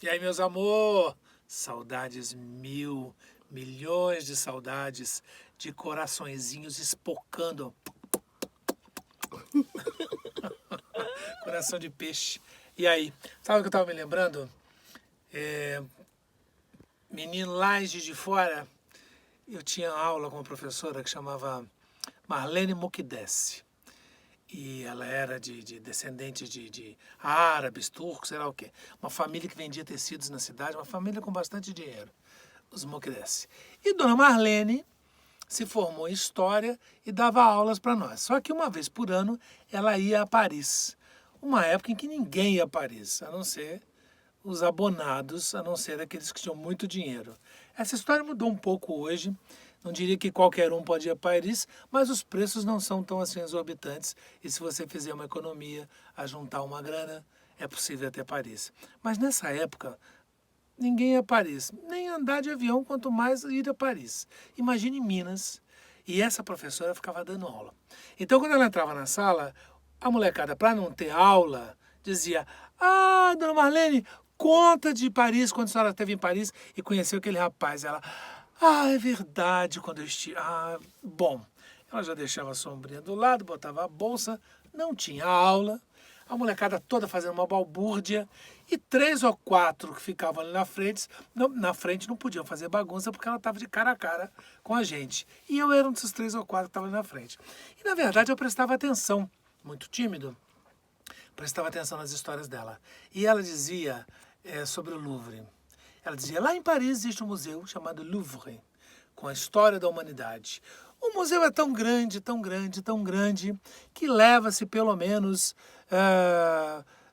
E aí, meus amor, saudades mil, milhões de saudades, de coraçõezinhos espocando, coração de peixe. E aí, sabe o que eu estava me lembrando? Menino lá em Juiz de Fora, eu tinha aula com uma professora que chamava Marlene Mukdessi. E ela era de descendente de árabes, turcos, sei lá o quê. Uma família que vendia tecidos na cidade, uma família com bastante dinheiro, os Mukdessi. E Dona Marlene se formou em História e dava aulas para nós. Só que uma vez por ano ela ia a Paris. Uma época em que ninguém ia a Paris, a não ser os abonados, a não ser aqueles que tinham muito dinheiro. Essa história mudou um pouco hoje. Não diria que qualquer um pode ir a Paris, mas os preços não são tão assim exorbitantes. E se você fizer uma economia, a juntar uma grana, é possível até Paris. Mas nessa época, ninguém ia a Paris, nem andar de avião, quanto mais ir a Paris. Imagine Minas. E essa professora ficava dando aula. Então, quando ela entrava na sala, a molecada, para não ter aula, dizia: Ah, dona Marlene, conta de Paris, quando a senhora esteve em Paris e conheceu aquele rapaz. Ela: Ah, é verdade, quando eu estive. Ah, bom. Ela já deixava a sombrinha do lado, botava a bolsa, não tinha aula, a molecada toda fazendo uma balbúrdia, e 3 ou 4 que ficavam ali na frente não podiam fazer bagunça porque ela estava de cara a cara com a gente. E eu era um desses 3 ou 4 que estavam ali na frente. E na verdade eu prestava atenção, muito tímido, prestava atenção nas histórias dela. E ela dizia sobre o Louvre. Ela dizia: lá em Paris existe um museu chamado Louvre, com a história da humanidade. O museu é tão grande, tão grande, tão grande, que leva-se pelo menos,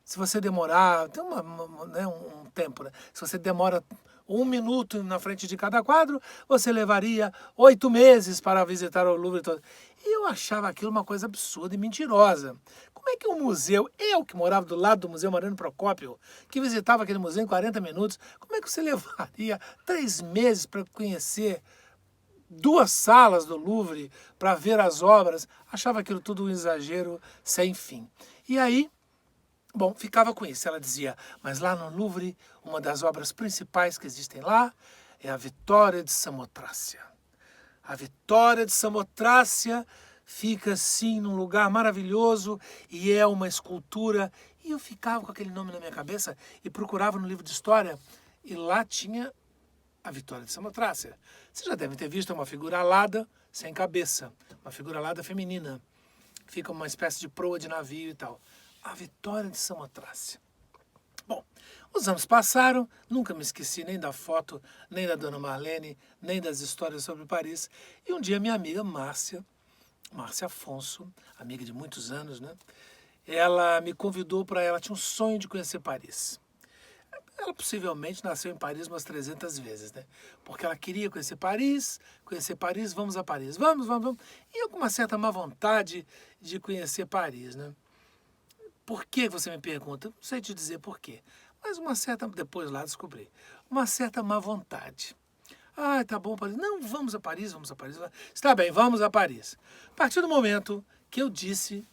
se você demorar, tem um tempo, né? Se você demora 1 minuto na frente de cada quadro, você levaria 8 meses para visitar o Louvre todo. E eu achava aquilo uma coisa absurda e mentirosa. Como é que um museu, eu que morava do lado do Museu Mariano Procópio, que visitava aquele museu em 40 minutos, como é que você levaria 3 meses para conhecer 2 salas do Louvre, para ver as obras? Achava aquilo tudo um exagero sem fim. E aí, bom, ficava com isso. Ela dizia: mas lá no Louvre, uma das obras principais que existem lá é a Vitória de Samotrácia. A Vitória de Samotrácia fica assim num lugar maravilhoso e é uma escultura. E eu ficava com aquele nome na minha cabeça e procurava no livro de história, e lá tinha a Vitória de Samotrácia. Você já deve ter visto uma figura alada sem cabeça, uma figura alada feminina. Fica uma espécie de proa de navio e tal. A Vitória de Samotrácia. Bom, os anos passaram, nunca me esqueci nem da foto, nem da Dona Marlene, nem das histórias sobre Paris. E um dia minha amiga Márcia Afonso, amiga de muitos anos, né? Ela me convidou para ela, tinha um sonho de conhecer Paris. Ela possivelmente nasceu em Paris umas 300 vezes, né? Porque ela queria conhecer Paris, vamos a Paris, vamos, vamos, vamos. E eu com uma certa má vontade de conhecer Paris, né? Por que você me pergunta? Não sei te dizer por quê. Mas uma certa, depois lá descobri, uma certa má vontade. Ah, tá bom, Paris. Não, vamos a Paris, vamos a Paris. Está bem, vamos a Paris. A partir do momento que eu disse,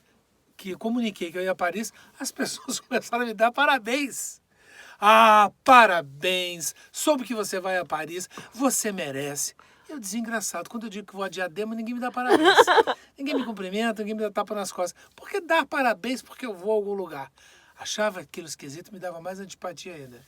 que eu comuniquei que eu ia a Paris, as pessoas começaram a me dar parabéns. Ah, parabéns! Soube que você vai a Paris, você merece. Eu dizia: engraçado, quando eu digo que vou a Diadema, ninguém me dá parabéns. Ninguém me cumprimenta, ninguém me dá tapa nas costas. Por que dar parabéns porque eu vou a algum lugar? Achava aquilo esquisito, me dava mais antipatia ainda.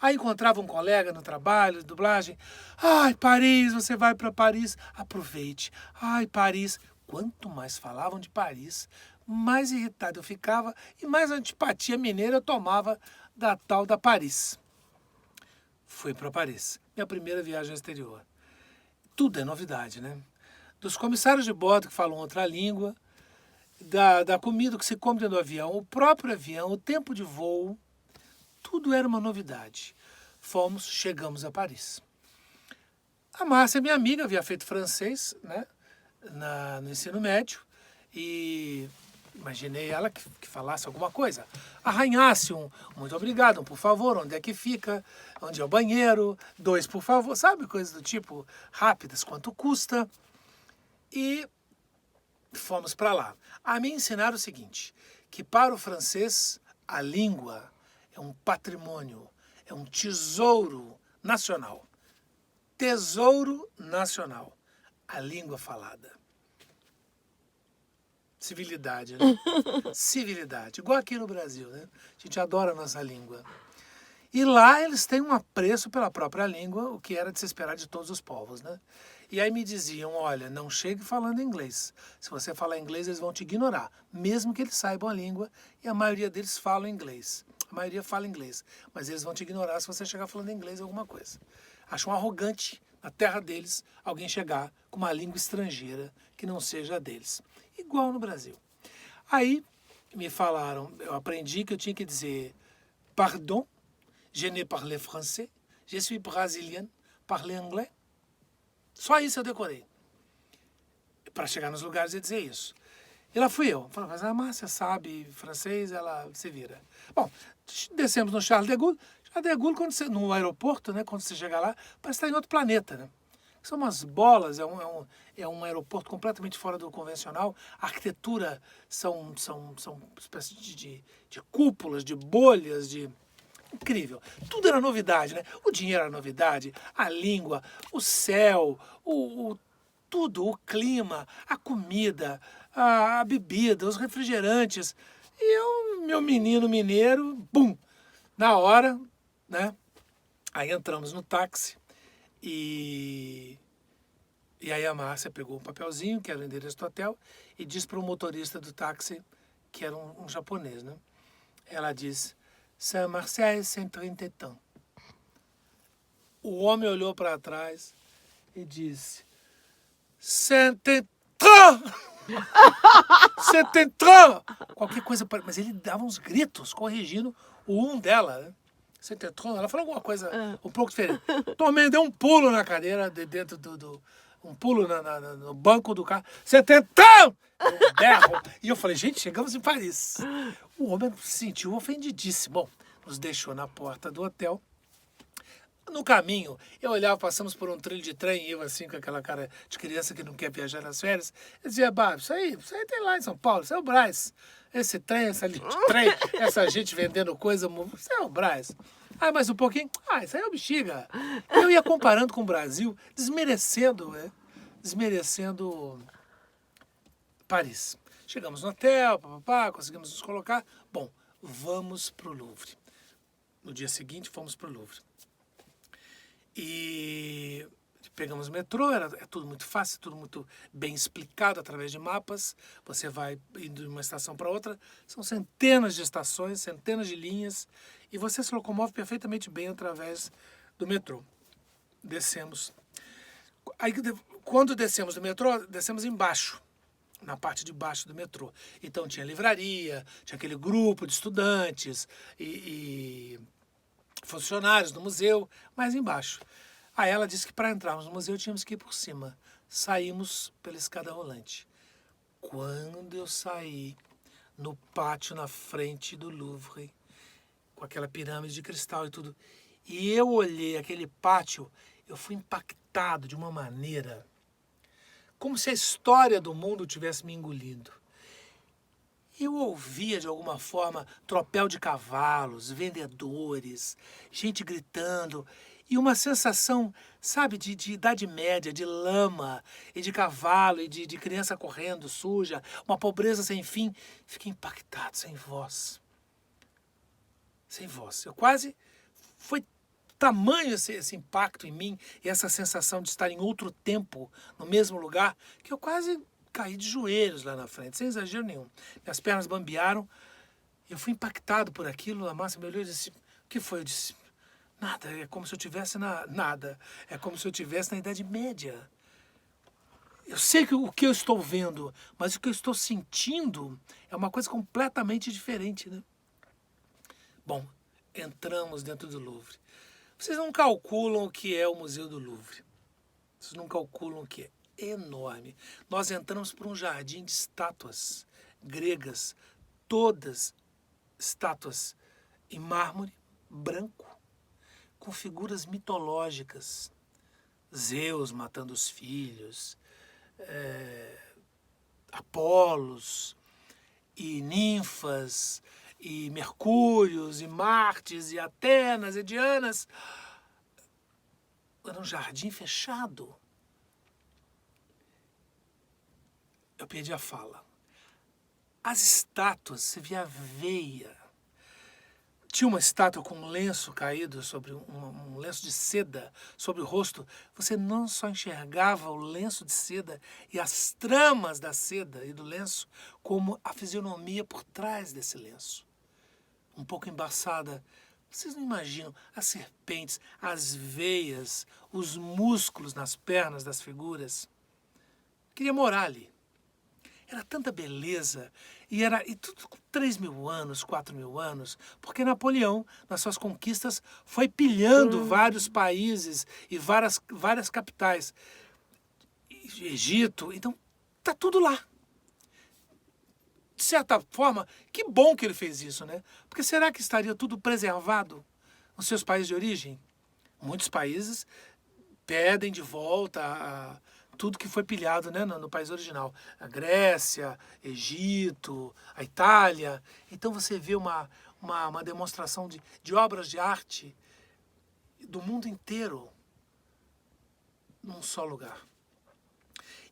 Aí encontrava um colega no trabalho, de dublagem. Ai, Paris, você vai para Paris, aproveite. Ai, Paris. Quanto mais falavam de Paris, mais irritado eu ficava e mais antipatia mineira eu tomava da tal da Paris. Fui para Paris, minha primeira viagem ao exterior. Tudo é novidade, né? Dos comissários de bordo que falam outra língua, da comida que se come dentro do avião, o próprio avião, o tempo de voo, tudo era uma novidade. Chegamos a Paris. A Márcia, minha amiga, havia feito francês, né, no ensino médio, e imaginei ela que falasse alguma coisa. Arranhasse um muito obrigado, um por favor, onde é que fica, onde é o banheiro, 2 por favor, sabe, coisas do tipo rápidas, quanto custa. E fomos para lá. A me ensinaram o seguinte, que para o francês a língua é um patrimônio, É um tesouro nacional. Tesouro nacional. A língua falada. Civilidade, né? Civilidade. Igual aqui no Brasil, né? A gente adora a nossa língua. E lá eles têm um apreço pela própria língua, o que era de se esperar de todos os povos, né? E aí me diziam, olha, não chegue falando inglês. Se você falar inglês, eles vão te ignorar, mesmo que eles saibam a língua, e a maioria deles fala inglês. A maioria fala inglês, mas eles vão te ignorar se você chegar falando inglês alguma coisa. Acham arrogante, na terra deles, alguém chegar com uma língua estrangeira que não seja a deles. Igual no Brasil. Aí me falaram, eu aprendi que eu tinha que dizer pardon, je ne parle français, je suis brasilienne, parle anglais. Só isso eu decorei. Para chegar nos lugares e dizer isso. E lá fui eu. Falei, mas a Márcia sabe francês, ela se vira. Bom, descemos no Charles de Gaulle. Charles de Gaulle, no aeroporto, né, quando você chegar lá, parece estar em outro planeta, né? São umas bolas, é um aeroporto completamente fora do convencional. A arquitetura são espécies de cúpulas, de bolhas, de... Incrível. Tudo era novidade, né? O dinheiro era novidade, a língua, o céu, tudo, o clima, a comida, a bebida, os refrigerantes. E eu, meu menino mineiro, bum, na hora, né? Aí entramos no táxi e aí a Márcia pegou um papelzinho, que era o endereço do hotel, e disse para o motorista do táxi, que era um japonês, né? Ela disse, Saint-Martial, 130 ans. O homem olhou para trás e disse, Saint-Étienne! Saint-Étienne! Qualquer coisa, mas ele dava uns gritos, corrigindo o dela, né? Saint-Étienne, ela falou alguma coisa um pouco diferente. Tomei, deu um pulo na cadeira, dentro um pulo no banco do carro. Saint-Étienne! Um berro. E eu falei, gente, chegamos em Paris. O homem se sentiu ofendidíssimo. Bom, nos deixou na porta do hotel. No caminho, eu olhava, passamos por um trilho de trem, e eu assim, com aquela cara de criança que não quer viajar nas férias, eu dizia, Bárbara, isso aí tem lá em São Paulo, isso é o Brás. Esse trem, essa linha de trem, essa gente vendendo coisa, isso é o Brás. Ah, mais um pouquinho, isso aí é o Bexiga. Eu ia comparando com o Brasil, desmerecendo Paris. Chegamos no hotel, conseguimos nos colocar. Bom, vamos para o Louvre. No dia seguinte, fomos para o Louvre. E pegamos o metrô, é tudo muito fácil, tudo muito bem explicado através de mapas. Você vai indo de uma estação para outra, são centenas de estações, centenas de linhas, e você se locomove perfeitamente bem através do metrô. Descemos. Aí, quando descemos do metrô, descemos embaixo, na parte de baixo do metrô. Então tinha livraria, tinha aquele grupo de estudantes e funcionários do museu, mais embaixo. Aí ela disse que para entrarmos no museu tínhamos que ir por cima. Saímos pela escada rolante. Quando eu saí no pátio na frente do Louvre, com aquela pirâmide de cristal e tudo, e eu olhei aquele pátio, eu fui impactado de uma maneira como se a história do mundo tivesse me engolido. Eu ouvia, de alguma forma, tropel de cavalos, vendedores, gente gritando, e uma sensação, sabe, de Idade Média, de lama, e de cavalo, e de criança correndo suja, uma pobreza sem fim. Fiquei impactado, sem voz. Sem voz. Foi tamanho esse impacto em mim, e essa sensação de estar em outro tempo, no mesmo lugar, que eu quase caí de joelhos lá na frente, sem exagero nenhum. Minhas pernas bambearam, eu fui impactado por aquilo. A Márcia me olhou e disse, o que foi? Eu disse, nada, é como se eu tivesse nada, é como se eu tivesse na Idade Média. Eu sei o que eu estou vendo, mas o que eu estou sentindo é uma coisa completamente diferente, né? Bom, entramos dentro do Louvre. Vocês não calculam o que é o Museu do Louvre. Vocês não calculam o que é. Enorme. Nós entramos por um jardim de estátuas gregas, todas estátuas em mármore branco, com figuras mitológicas. Zeus matando os filhos, Apolos e ninfas e Mercúrios, e Martes, e Atenas, e Dianas. Era um jardim fechado. Eu perdi a fala. As estátuas, você via a veia. Tinha uma estátua com um lenço caído sobre um lenço de seda sobre o rosto. Você não só enxergava o lenço de seda e as tramas da seda e do lenço, como a fisionomia por trás desse lenço. Um pouco embaçada. Vocês não imaginam as serpentes, as veias, os músculos nas pernas das figuras. Queria morar ali. Era tanta beleza, e tudo com 3.000 anos, 4.000 anos, porque Napoleão, nas suas conquistas, foi pilhando vários países e várias capitais. Egito, então tá tudo lá. De certa forma, que bom que ele fez isso, né? Porque será que estaria tudo preservado nos seus países de origem? Muitos países pedem de volta tudo que foi pilhado, né, no país original. A Grécia, Egito, a Itália. Então você vê uma demonstração de obras de arte do mundo inteiro num só lugar.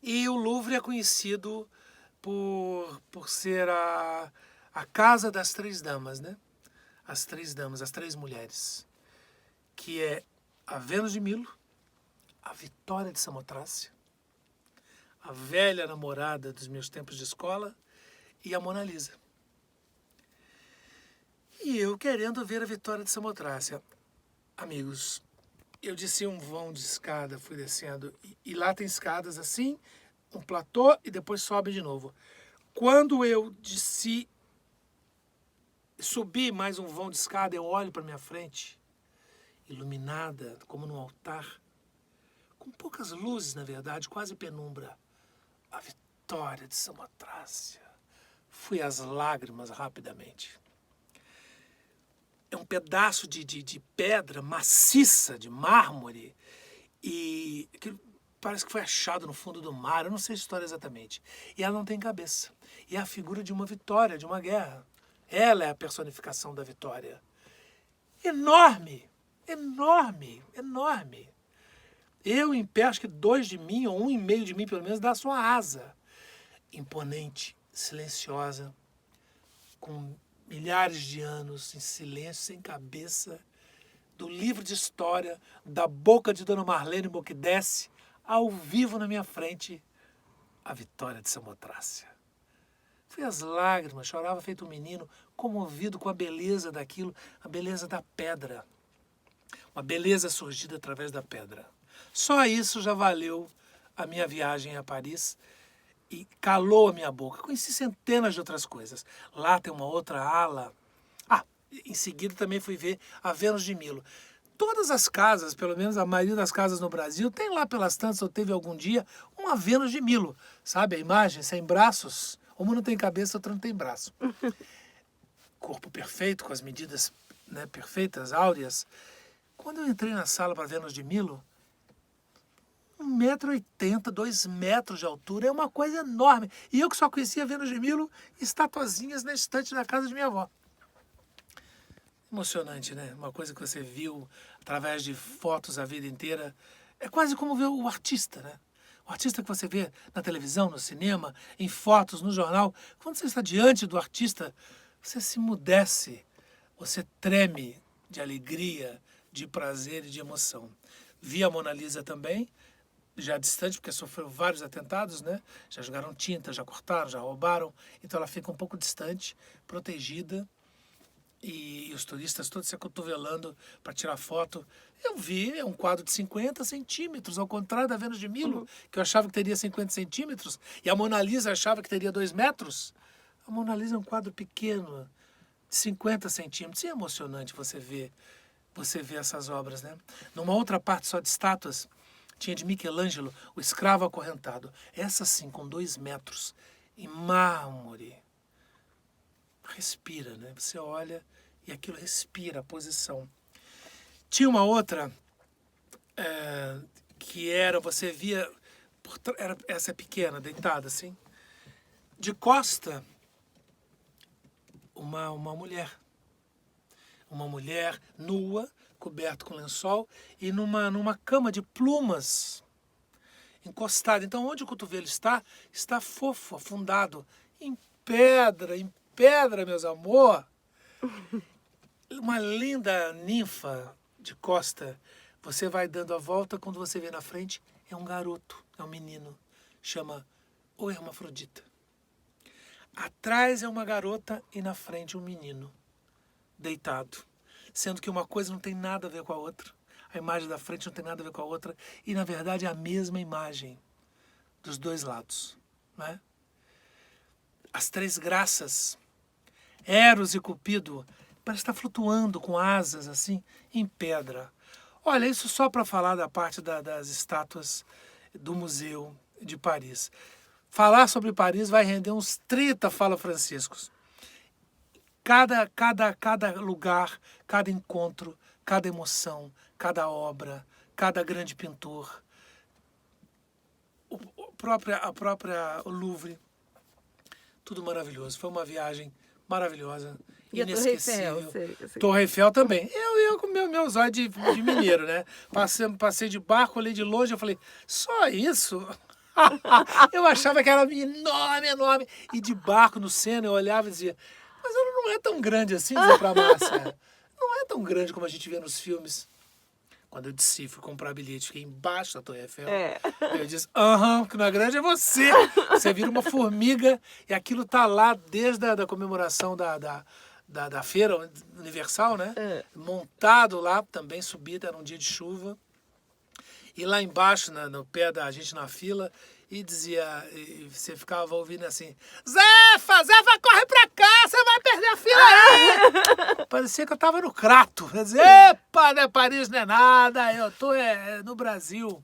E o Louvre é conhecido por ser a casa das três damas, né? As três damas, as três mulheres. Que é a Vênus de Milo, a Vitória de Samotrácia, a velha namorada dos meus tempos de escola e a Mona Lisa. E eu querendo ver a Vitória de Samotrácia. Amigos, eu desci um vão de escada, fui descendo, e lá tem escadas assim, um platô e depois sobe de novo. Quando eu desci, subi mais um vão de escada, eu olho para minha frente, iluminada como num altar, com poucas luzes, na verdade, quase penumbra. A Vitória de Samotrácia. Fui às lágrimas rapidamente. É um pedaço de pedra maciça, de mármore, e que parece que foi achado no fundo do mar, eu não sei a história exatamente. E ela não tem cabeça. E é a figura de uma vitória, de uma guerra. Ela é a personificação da vitória. Enorme, enorme, enorme. Eu em pé, acho que 2 de mim, ou 1,5 de mim pelo menos, dá sua asa. Imponente, silenciosa, com milhares de anos em silêncio, sem cabeça, do livro de história, da boca de Dona Marlene Moquidessi, ao vivo na minha frente, a Vitória de Samotrácia. Fui às lágrimas, chorava feito um menino, comovido com a beleza daquilo, a beleza da pedra. Uma beleza surgida através da pedra. Só isso já valeu a minha viagem a Paris e calou a minha boca. Conheci centenas de outras coisas. Lá tem uma outra ala. Em seguida também fui ver a Vênus de Milo. Todas as casas, pelo menos a maioria das casas no Brasil, tem lá pelas tantas, ou teve algum dia, uma Vênus de Milo. Sabe a imagem? Sem braços. Uma não tem cabeça, outra não tem braço. Corpo perfeito, com as medidas, né, perfeitas, áureas. Quando eu entrei na sala para Vênus de Milo, 1,80 m, 2 metros de altura, é uma coisa enorme. E eu que só conhecia Vênus de Milo, estatuazinhas na estante da casa de minha avó. Emocionante, né? Uma coisa que você viu através de fotos a vida inteira. É quase como ver o artista, né? O artista que você vê na televisão, no cinema, em fotos, no jornal. Quando você está diante do artista, você se emudece, você treme de alegria, de prazer e de emoção. Vi a Mona Lisa também, já distante, porque sofreu vários atentados, né? Já jogaram tinta, já cortaram, já roubaram. Então ela fica um pouco distante, protegida. E os turistas todos se acotovelando para tirar foto. Eu vi, é um quadro de 50 centímetros, ao contrário da Vênus de Milo, que eu achava que teria 50 centímetros, e a Mona Lisa achava que teria 2 metros. A Mona Lisa é um quadro pequeno, de 50 centímetros. E é emocionante você ver essas obras, né? Numa outra parte só de estátuas, tinha de Michelangelo, o Escravo Acorrentado. Essa sim, com 2 metros, em mármore. Respira, né? Você olha e aquilo respira a posição. Tinha uma outra que era, você via, essa é pequena, deitada assim, de costa, uma mulher. Uma mulher nua, coberta com lençol e numa cama de plumas, encostada. Então, onde o cotovelo está fofo, afundado, em pedra, meus amor. Uma linda ninfa de costa. Você vai dando a volta, quando você vê na frente, é um garoto, é um menino. Chama o hermafrodita. Atrás é uma garota e na frente um menino, deitado. Sendo que uma coisa não tem nada a ver com a outra. A imagem da frente não tem nada a ver com a outra. E, na verdade, é a mesma imagem dos dois lados. Né? As três graças, Eros e Cupido, parece estar flutuando com asas, assim, em pedra. Olha, isso só para falar da parte das estátuas do Museu de Paris. Falar sobre Paris vai render uns 30 Fala Franciscos. Cada lugar, cada encontro, cada emoção, cada obra, cada grande pintor, a própria Louvre, tudo maravilhoso. Foi uma viagem maravilhosa, e inesquecível. A Torre Eiffel, Torre Eiffel também. Eu com meus olhos de mineiro, né? Passei de barco, olhei de longe, eu falei, só isso? Eu achava que era enorme, enorme. E de barco no Sena eu olhava e dizia, mas ela não é tão grande assim, dizia pra Márcia. Não é tão grande como a gente vê nos filmes. Quando eu desci, fui comprar bilhete, fiquei embaixo da Torre Eiffel. Eu disse, o que não é grande é você. Você vira uma formiga e aquilo tá lá desde a comemoração da feira universal, né? Montado lá, também subido, era um dia de chuva. E lá embaixo, no pé da gente na fila, e dizia, e você ficava ouvindo assim, Zefa, corre pra cá, você vai perder a fila aí. Parecia que eu tava no Crato. Eu dizia, epa, não é Paris, não é nada, eu tô no Brasil.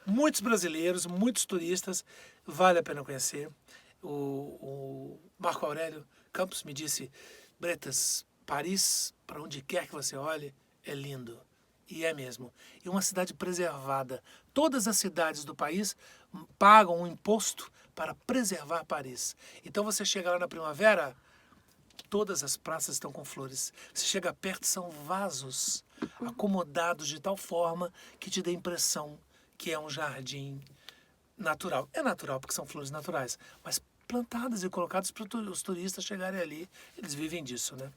Muitos brasileiros, muitos turistas, vale a pena conhecer. O Marco Aurélio Campos me disse, Bretas, Paris, para onde quer que você olhe, é lindo. E é mesmo. E uma cidade preservada. Todas as cidades do país pagam um imposto para preservar Paris. Então você chega lá na primavera, todas as praças estão com flores. Você chega perto, são vasos acomodados de tal forma que te dê a impressão que é um jardim natural. É natural porque são flores naturais, mas plantadas e colocadas para os turistas chegarem ali. Eles vivem disso, né?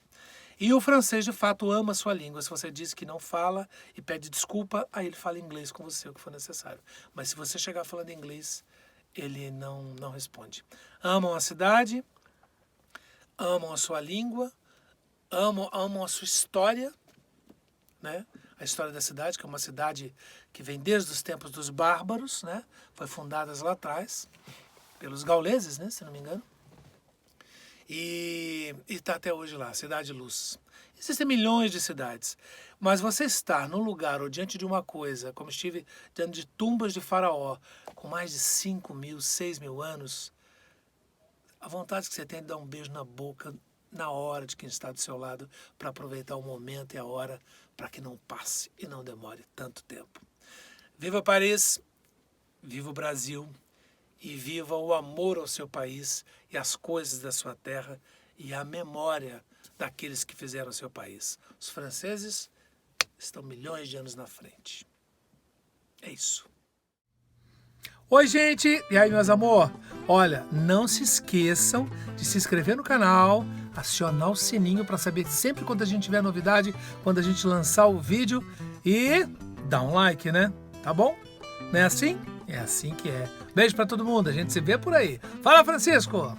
E o francês, de fato, ama a sua língua. Se você diz que não fala e pede desculpa, aí ele fala inglês com você, o que for necessário. Mas se você chegar falando inglês, ele não responde. Amam a cidade, amam a sua língua, amam a sua história, né? A história da cidade, que é uma cidade que vem desde os tempos dos bárbaros, né? Foi fundada lá atrás, pelos gauleses, né? Se não me engano. E está até hoje lá, Cidade Luz. Existem milhões de cidades, mas você estar num lugar ou diante de uma coisa, como estive diante de tumbas de faraó, com mais de 5.000, 6.000 anos, a vontade que você tem de dar um beijo na boca na hora de quem está do seu lado, para aproveitar o momento e a hora, para que não passe e não demore tanto tempo. Viva Paris, viva o Brasil, e viva o amor ao seu país e as coisas da sua terra e a memória daqueles que fizeram o seu país. Os franceses estão milhões de anos na frente. É isso. Oi, gente! E aí, meus amor? Olha, não se esqueçam de se inscrever no canal, acionar o sininho para saber sempre quando a gente tiver novidade, quando a gente lançar o vídeo e dar um like, né? Tá bom? Não é assim? É assim que é. Beijo pra todo mundo, a gente se vê por aí. Fala, Francisco!